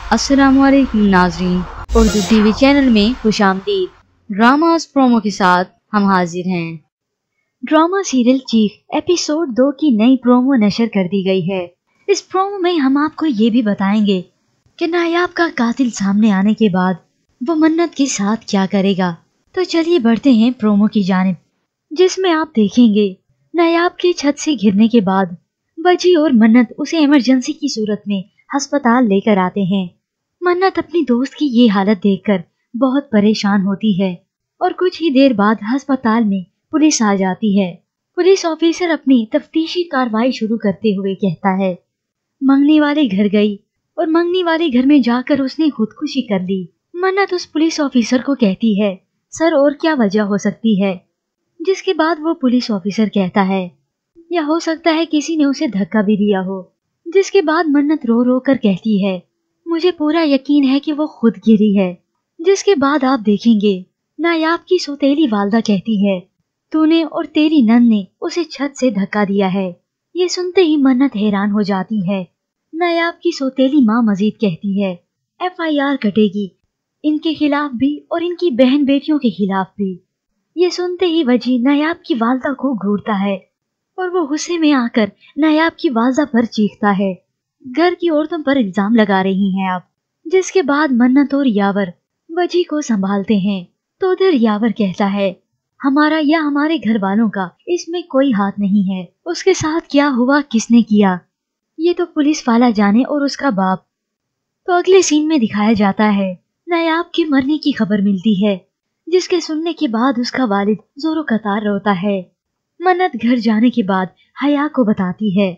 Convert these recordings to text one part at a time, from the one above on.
अस्सलाम वालेकुम नाज़रीन, उर्दू टीवी चैनल में खुशामदीद। ड्रामास प्रोमो के साथ हम हाजिर हैं। ड्रामा सीरियल चीफ एपिसोड 2 की नई प्रोमो नशर कर दी गई है। इस प्रोमो में हम आपको ये भी बताएंगे कि नायाब का कातिल सामने आने के बाद वो मन्नत के साथ क्या करेगा। तो चलिए बढ़ते हैं प्रोमो की जानिब, जिसमें आप देखेंगे नायाब के छत से गिरने के बाद वजी और मन्नत उसे इमरजेंसी की सूरत में अस्पताल लेकर आते हैं। मन्नत अपनी दोस्त की ये हालत देखकर बहुत परेशान होती है और कुछ ही देर बाद अस्पताल में पुलिस आ जाती है। पुलिस ऑफिसर अपनी तफ्तीशी कार्रवाई शुरू करते हुए कहता है, मंगनी वाले घर गई और मंगनी वाले घर में जाकर उसने खुदकुशी कर ली। मन्नत उस पुलिस ऑफिसर को कहती है, सर और क्या वजह हो सकती है? जिसके बाद वो पुलिस ऑफिसर कहता है, या हो सकता है किसी ने उसे धक्का भी दिया हो। जिसके बाद मन्नत रो रो कर कहती है, मुझे पूरा यकीन है कि वो खुद गिरी है। जिसके बाद आप देखेंगे नायाब की सौतेली वालदा कहती है, तूने और तेरी नंद ने उसे छत से धक्का दिया है। ये सुनते ही मन्नत हैरान हो जाती है। नायाब की सौतेली माँ मजीद कहती है, FIR कटेगी इनके खिलाफ भी और इनकी बहन बेटियों के खिलाफ भी। ये सुनते ही वजी नायाब की वालदा को घूरता है और वो गुस्से में आकर नायाब की वालदा पर चीखता है, घर की औरतों पर इल्जाम लगा रही हैं आप। जिसके बाद मन्नत और यावर वजी को संभालते हैं। तो उधर यावर कहता है, हमारा या हमारे घर वालों का इसमें कोई हाथ नहीं है। उसके साथ क्या हुआ, किसने किया, ये तो पुलिस वाला जाने और उसका बाप। तो अगले सीन में दिखाया जाता है नायाब के मरने की खबर मिलती है, जिसके सुनने के बाद उसका वालिद जोरों कतार रोता है। मन्नत घर जाने के बाद हया को बताती है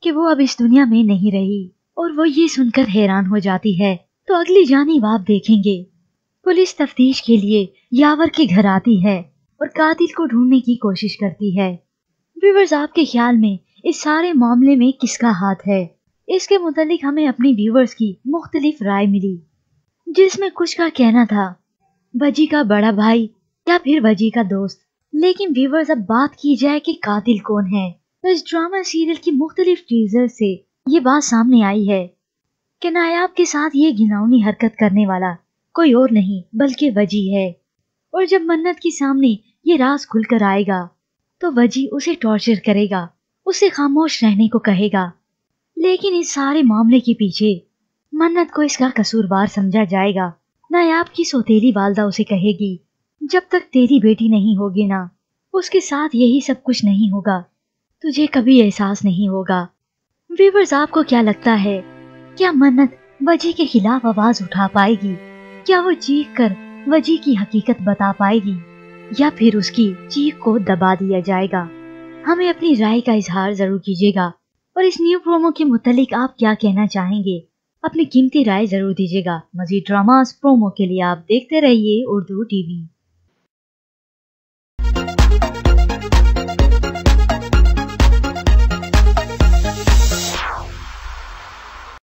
कि वो अब इस दुनिया में नहीं रही और वो ये सुनकर हैरान हो जाती है। तो अगली जानिब आप देखेंगे पुलिस तफ्तीश के लिए यावर के घर आती है और कातिल को ढूंढने की कोशिश करती है। व्यूअर्स, आपके ख्याल में इस सारे मामले में किसका हाथ है? इसके मुतालिक हमें अपनी व्यूअर्स की मुख्तलिफ राय मिली, जिसमें कुछ का कहना था वजी का बड़ा भाई या फिर वजी का दोस्त। लेकिन व्यूअर्स, अब बात की जाए कि कातिल कौन है, तो इस ड्रामा सीरियल की मुख्तलिफ टीजर से ये बात सामने आई है कि नायाब के साथ ये घिनौनी हरकत करने वाला कोई और नहीं बल्कि वजी है। और जब मन्नत के सामने ये राज खुलकर आएगा तो वजी उसे टॉर्चर करेगा, उसे खामोश रहने को कहेगा। लेकिन इस सारे मामले के पीछे मन्नत को इसका कसूरवार समझा जाएगा। नायाब की सौतेली वालदा उसे कहेगी, जब तक तेरी बेटी नहीं होगी ना, उसके साथ यही सब कुछ नहीं होगा, तुझे कभी एहसास नहीं होगा। व्यूअर्स, आपको क्या लगता है, क्या मन्नत वजी के खिलाफ आवाज उठा पाएगी? क्या वो चीख कर वजी की हकीकत बता पाएगी या फिर उसकी चीख को दबा दिया जाएगा? हमें अपनी राय का इजहार जरूर कीजिएगा और इस न्यू प्रोमो के मुतालिक आप क्या कहना चाहेंगे, अपनी कीमती राय जरूर दीजिएगा। मजीद ड्रामास प्रोमो के लिए आप देखते रहिए उर्दू टीवी।